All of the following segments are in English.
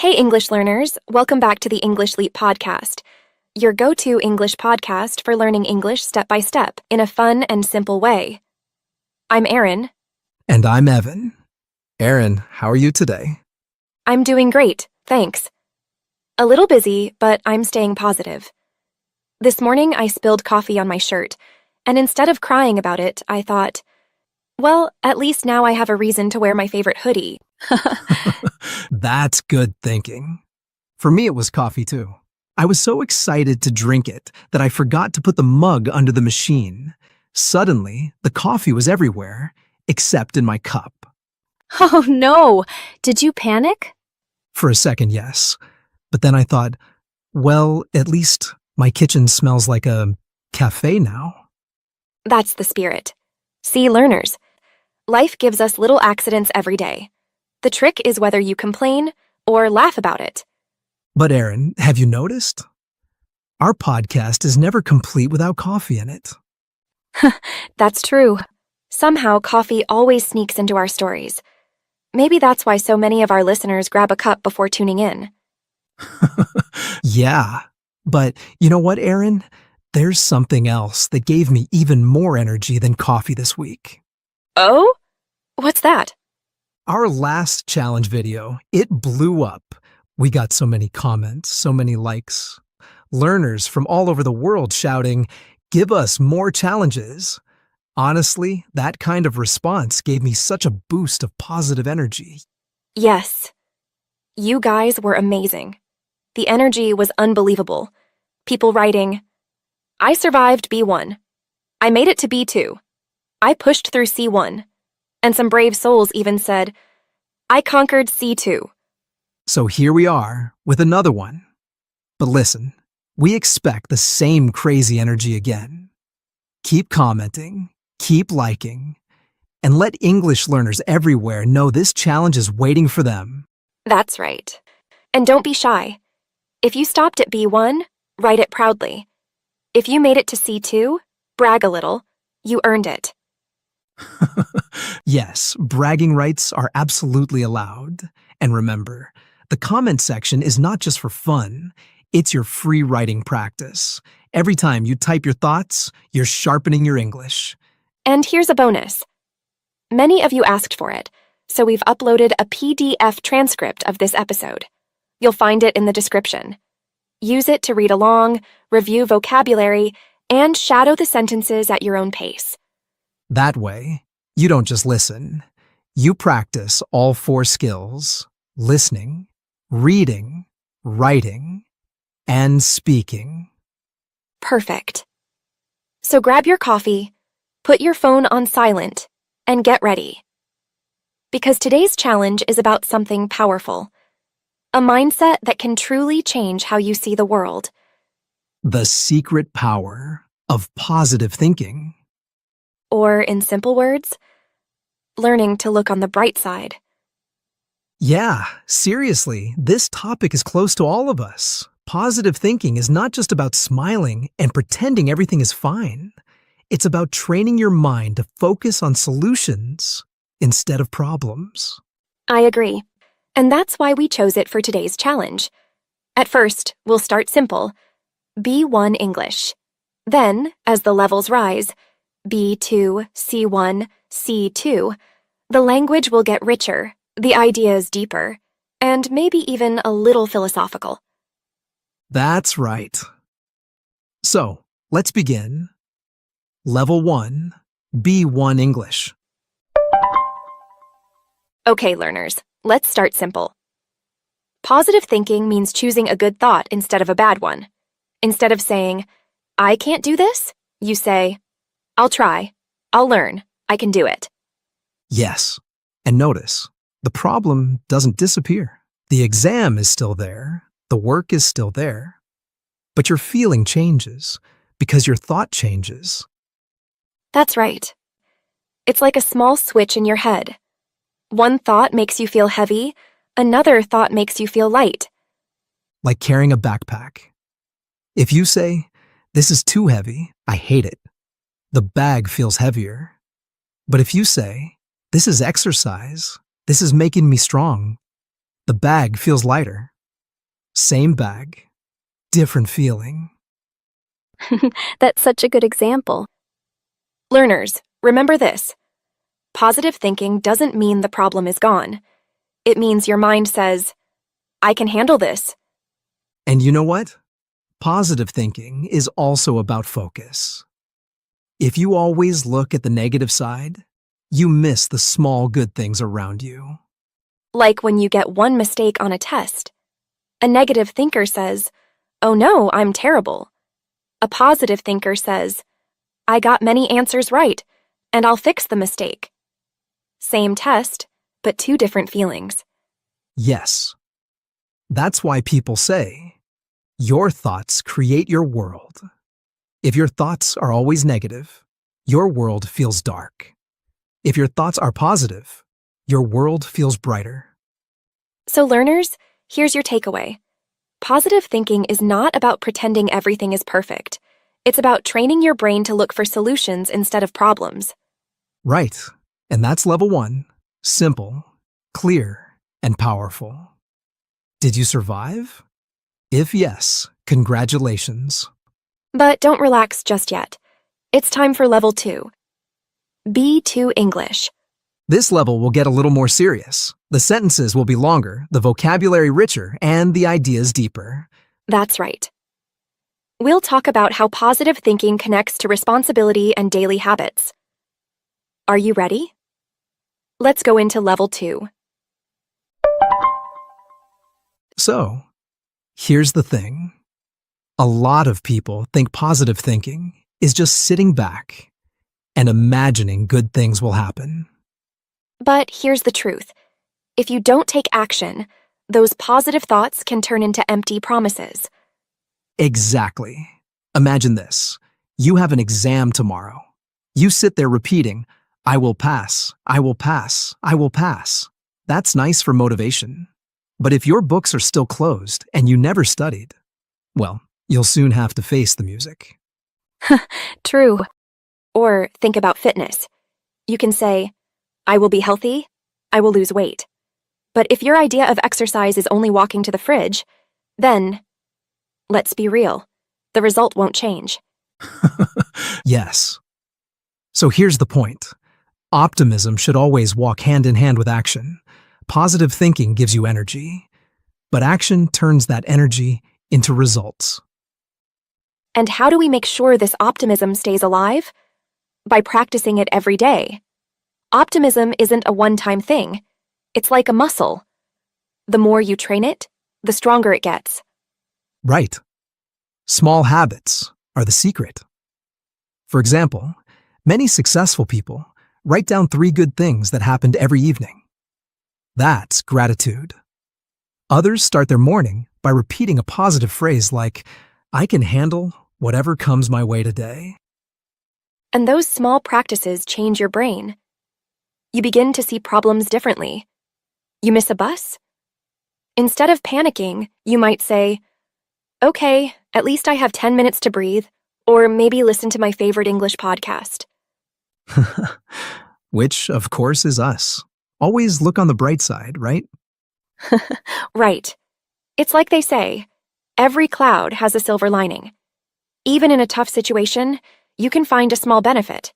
Hey, English learners. Welcome back to the English Leap podcast, your go-to English podcast for learning English step by step in a fun and simple way. I'm Erin. And I'm Evan. Erin, how are you today? I'm doing great, thanks. A little busy, but I'm staying positive. This morning, I spilled coffee on my shirt, and instead of crying about it, I thought, well, at least now I have a reason to wear my favorite hoodie. That's good thinking. For me, it was coffee too. I was so excited to drink it that I forgot to put the mug under the machine. Suddenly, the coffee was everywhere, except in my cup. Oh no! Did you panic? For a second, yes. But then I thought, well, at least my kitchen smells like a cafe now. That's the spirit. See, learners, life gives us little accidents every day. The trick is whether you complain or laugh about it. But Erin, have you noticed? Our podcast is never complete without coffee in it. That's true. Somehow, coffee always sneaks into our stories. Maybe that's why so many of our listeners grab a cup before tuning in. Yeah, but you know what, Erin? There's something else that gave me even more energy than coffee this week. Oh? What's that? Our last challenge video, it blew up. We got so many comments, so many likes. Learners from all over the world shouting, "Give us more challenges." Honestly, that kind of response gave me such a boost of positive energy. Yes. You guys were amazing. The energy was unbelievable. People writing, I survived B1. I made it to B2. I pushed through C1. And some brave souls even said, I conquered C2. So here we are with another one. But listen, we expect the same crazy energy again. Keep commenting, keep liking, and let English learners everywhere know this challenge is waiting for them. That's right. And don't be shy. If you stopped at B1, write it proudly. If you made it to C2, brag a little. You earned it. Yes, bragging rights are absolutely allowed. And remember, the comment section is not just for fun. It's your free writing practice. Every time you type your thoughts, you're sharpening your English. And here's a bonus. Many of you asked for it, so we've uploaded a PDF transcript of this episode. You'll find it in the description. Use it to read along, review vocabulary, and shadow the sentences at your own pace. That way, you don't just listen. You practice all 4 skills: listening, reading, writing, and speaking. Perfect. So grab your coffee, put your phone on silent, and get ready. Because today's challenge is about something powerful. A mindset that can truly change how you see the world. The secret power of positive thinking. Or, in simple words, learning to look on the bright side. Yeah, seriously, this topic is close to all of us. Positive thinking is not just about smiling and pretending everything is fine. It's about training your mind to focus on solutions instead of problems. I agree. And that's why we chose it for today's challenge. At first, we'll start simple. B1 English. Then, as the levels rise, B2, C1, C2, the language will get richer, the ideas deeper, and maybe even a little philosophical. That's right. So, let's begin. Level 1, B1 English. Okay, learners, let's start simple. Positive thinking means choosing a good thought instead of a bad one. Instead of saying, I can't do this, you say, I'll try, I'll learn, I can do it. Yes. And notice, the problem doesn't disappear. The exam is still there, the work is still there, but your feeling changes because your thought changes. That's right. It's like a small switch in your head. One thought makes you feel heavy, another thought makes you feel light. Like carrying a backpack. If you say, this is too heavy, I hate it, the bag feels heavier. But if you say, this is exercise, this is making me strong, the bag feels lighter. Same bag, different feeling. That's such a good example. Learners, remember this. Positive thinking doesn't mean the problem is gone. It means your mind says, I can handle this. And you know what? Positive thinking is also about focus. If you always look at the negative side, you miss the small good things around you. Like when you get one mistake on a test. A negative thinker says, oh no, I'm terrible. A positive thinker says, I got many answers right, and I'll fix the mistake. Same test, but two different feelings. Yes. That's why people say, your thoughts create your world. If your thoughts are always negative, your world feels dark. If your thoughts are positive, your world feels brighter. So learners, here's your takeaway. Positive thinking is not about pretending everything is perfect. It's about training your brain to look for solutions instead of problems. Right. And that's level 1. Simple, clear, and powerful. Did you survive? If yes, congratulations. But don't relax just yet. It's time for level 2. B2 English. This level will get a little more serious. The sentences will be longer, the vocabulary richer, and the ideas deeper. That's right. We'll talk about how positive thinking connects to responsibility and daily habits. Are you ready? Let's go into level 2. So, here's the thing. A lot of people think positive thinking is just sitting back and imagining good things will happen. But here's the truth. If you don't take action, those positive thoughts can turn into empty promises. Exactly. Imagine this. You have an exam tomorrow. You sit there repeating, I will pass, I will pass, I will pass. That's nice for motivation. But if your books are still closed and you never studied, well, you'll soon have to face the music. True. Or think about fitness. You can say, I will be healthy, I will lose weight. But if your idea of exercise is only walking to the fridge, then, let's be real, the result won't change. Yes. So here's the point. Optimism should always walk hand in hand with action. Positive thinking gives you energy, but action turns that energy into results. And how do we make sure this optimism stays alive? By practicing it every day. Optimism isn't a one-time thing. It's like a muscle. The more you train it, the stronger it gets. Right. Small habits are the secret. For example, many successful people write down 3 good things that happened every evening. That's gratitude. Others start their morning by repeating a positive phrase like, I can handle whatever comes my way today. And those small practices change your brain. You begin to see problems differently. You miss a bus? Instead of panicking, you might say, okay, at least I have 10 minutes to breathe, or maybe listen to my favorite English podcast. Which, of course, is us. Always look on the bright side, right? Right. It's like they say, every cloud has a silver lining. Even in a tough situation, you can find a small benefit,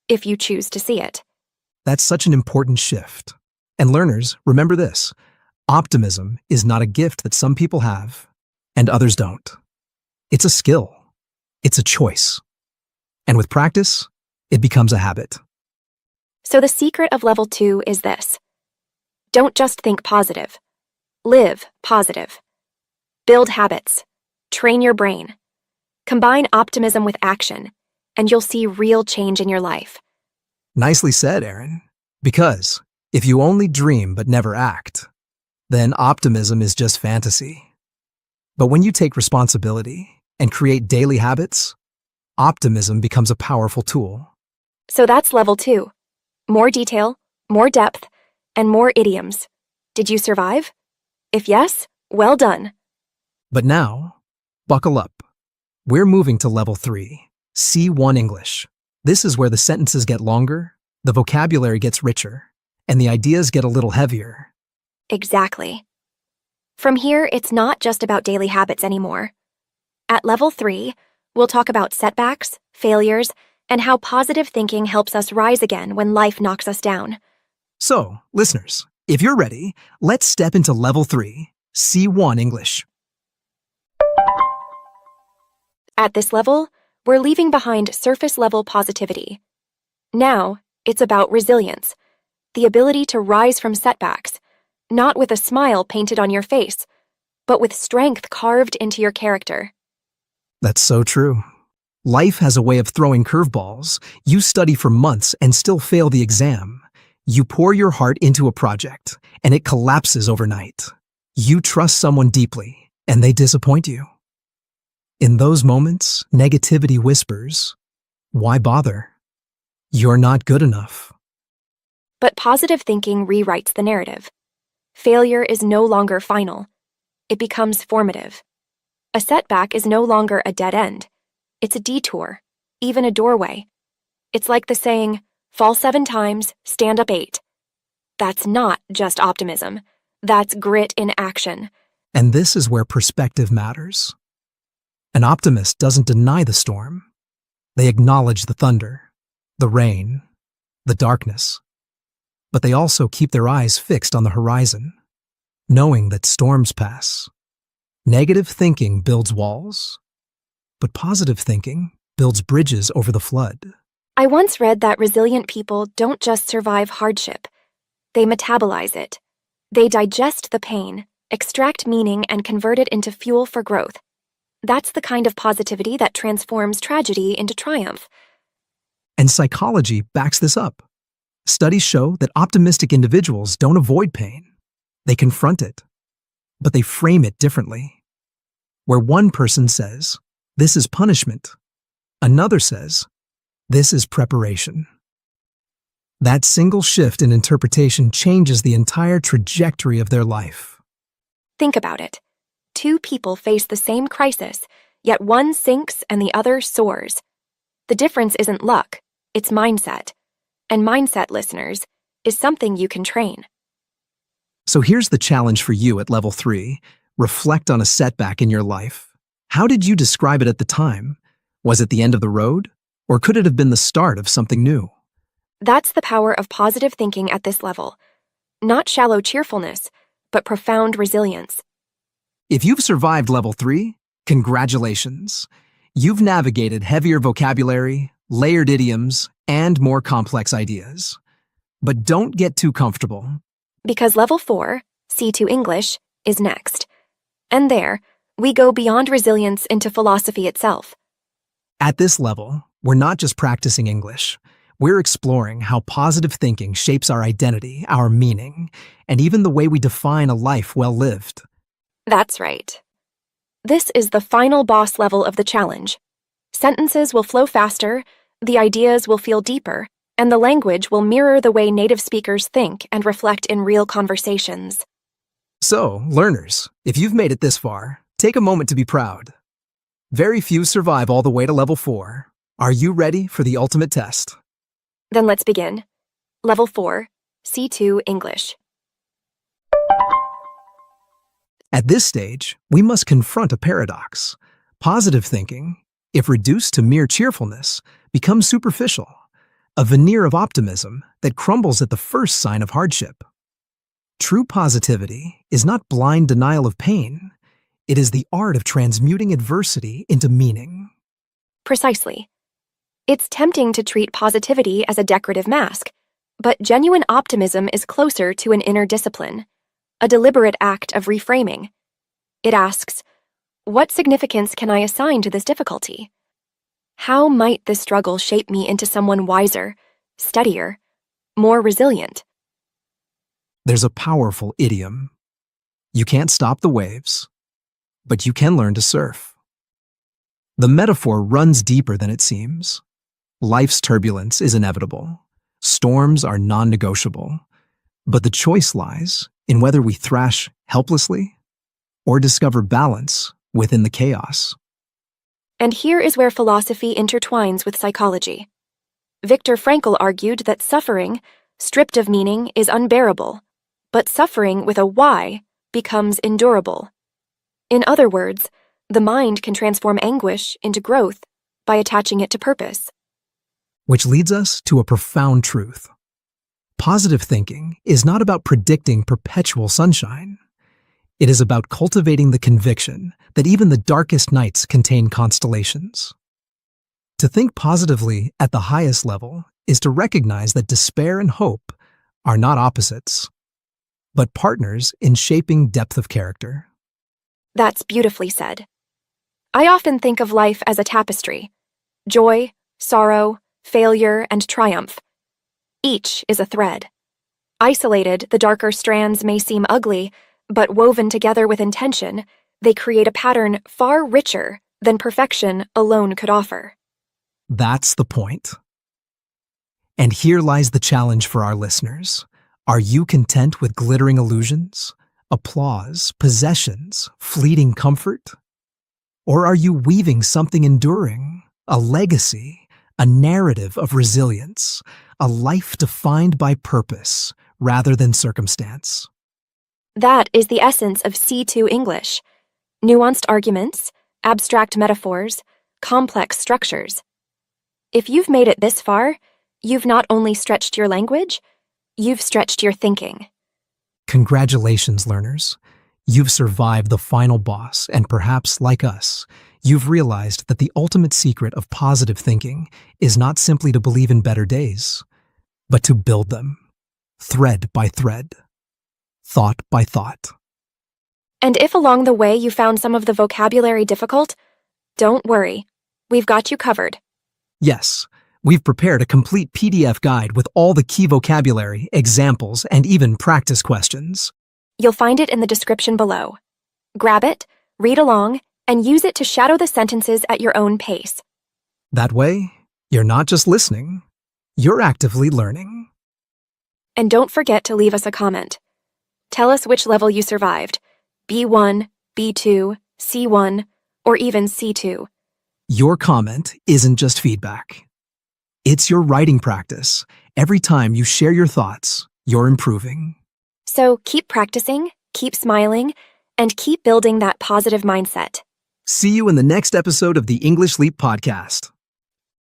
if you choose to see it. That's such an important shift. And learners, remember this. Optimism is not a gift that some people have and others don't. It's a skill. It's a choice. And with practice, it becomes a habit. So the secret of level 2 is this. Don't just think positive. Live positive. Build habits. Train your brain. Combine optimism with action, and you'll see real change in your life. Nicely said, Aaron. Because if you only dream but never act, then optimism is just fantasy. But when you take responsibility and create daily habits, optimism becomes a powerful tool. So that's level 2. More detail, more depth, and more idioms. Did you survive? If yes, well done. But now, buckle up. We're moving to level 3, C1 English. This is where the sentences get longer, the vocabulary gets richer, and the ideas get a little heavier. Exactly. From here, it's not just about daily habits anymore. At level 3, we'll talk about setbacks, failures, and how positive thinking helps us rise again when life knocks us down. So, listeners, if you're ready, let's step into level 3, C1 English. At this level, we're leaving behind surface-level positivity. Now, it's about resilience, the ability to rise from setbacks, not with a smile painted on your face, but with strength carved into your character. That's so true. Life has a way of throwing curveballs. You study for months and still fail the exam. You pour your heart into a project, and it collapses overnight. You trust someone deeply, and they disappoint you. In those moments, negativity whispers, "Why bother? You're not good enough." But positive thinking rewrites the narrative. Failure is no longer final. It becomes formative. A setback is no longer a dead end. It's a detour, even a doorway. It's like the saying, "Fall 7 times, stand up 8. That's not just optimism. That's grit in action. And this is where perspective matters. An optimist doesn't deny the storm. They acknowledge the thunder, the rain, the darkness. But they also keep their eyes fixed on the horizon, knowing that storms pass. Negative thinking builds walls, but positive thinking builds bridges over the flood. I once read that resilient people don't just survive hardship. They metabolize it. They digest the pain, extract meaning, and convert it into fuel for growth. That's the kind of positivity that transforms tragedy into triumph. And psychology backs this up. Studies show that optimistic individuals don't avoid pain. They confront it, but they frame it differently. Where one person says, "This is punishment," another says, "This is preparation." That single shift in interpretation changes the entire trajectory of their life. Think about it. 2 people face the same crisis, yet one sinks and the other soars. The difference isn't luck, it's mindset. And mindset, listeners, is something you can train. So here's the challenge for you at level 3. Reflect on a setback in your life. How did you describe it at the time? Was it the end of the road? Or could it have been the start of something new? That's the power of positive thinking at this level. Not shallow cheerfulness, but profound resilience. If you've survived level 3, congratulations. You've navigated heavier vocabulary, layered idioms, and more complex ideas. But don't get too comfortable. Because level 4, C2 English, is next. And there, we go beyond resilience into philosophy itself. At this level, we're not just practicing English. We're exploring how positive thinking shapes our identity, our meaning, and even the way we define a life well lived. That's right. This is the final boss level of the challenge. Sentences will flow faster, the ideas will feel deeper, and the language will mirror the way native speakers think and reflect in real conversations. So, learners, if you've made it this far, take a moment to be proud. Very few survive all the way to level 4. Are you ready for the ultimate test? Then let's begin. Level 4, C2 English. At this stage, we must confront a paradox. Positive thinking, if reduced to mere cheerfulness, becomes superficial, a veneer of optimism that crumbles at the first sign of hardship. True positivity is not blind denial of pain. It is the art of transmuting adversity into meaning. Precisely. It's tempting to treat positivity as a decorative mask, but genuine optimism is closer to an inner discipline, a deliberate act of reframing. It asks, what significance can I assign to this difficulty? How might this struggle shape me into someone wiser, steadier, more resilient? There's a powerful idiom. You can't stop the waves, but you can learn to surf. The metaphor runs deeper than it seems. Life's turbulence is inevitable. Storms are non-negotiable. But the choice lies in whether we thrash helplessly or discover balance within the chaos. And here is where philosophy intertwines with psychology. Viktor Frankl argued that suffering, stripped of meaning, is unbearable, but suffering with a why becomes endurable. In other words, the mind can transform anguish into growth by attaching it to purpose. Which leads us to a profound truth. Positive thinking is not about predicting perpetual sunshine. It is about cultivating the conviction that even the darkest nights contain constellations. To think positively at the highest level is to recognize that despair and hope are not opposites, but partners in shaping depth of character. That's beautifully said. I often think of life as a tapestry: joy, sorrow, failure, and triumph. Each is a thread. Isolated, the darker strands may seem ugly, but woven together with intention, they create a pattern far richer than perfection alone could offer. That's the point. And here lies the challenge for our listeners. Are you content with glittering illusions, applause, possessions, fleeting comfort? Or are you weaving something enduring, a legacy, a narrative of resilience, a life defined by purpose rather than circumstance? That is the essence of C2 English: nuanced arguments, abstract metaphors, complex structures. If you've made it this far, you've not only stretched your language, you've stretched your thinking. Congratulations, learners. You've survived the final boss, and perhaps, like us, you've realized that the ultimate secret of positive thinking is not simply to believe in better days, but to build them, thread by thread, thought by thought. And if along the way you found some of the vocabulary difficult, don't worry. We've got you covered. Yes, we've prepared a complete PDF guide with all the key vocabulary, examples, and even practice questions. You'll find it in the description below. Grab it, read along, and use it to shadow the sentences at your own pace. That way, you're not just listening, you're actively learning. And don't forget to leave us a comment. Tell us which level you survived: B1, B2, C1, or even C2. Your comment isn't just feedback. It's your writing practice. Every time you share your thoughts, you're improving. So keep practicing, keep smiling, and keep building that positive mindset. See you in the next episode of the English Leap podcast.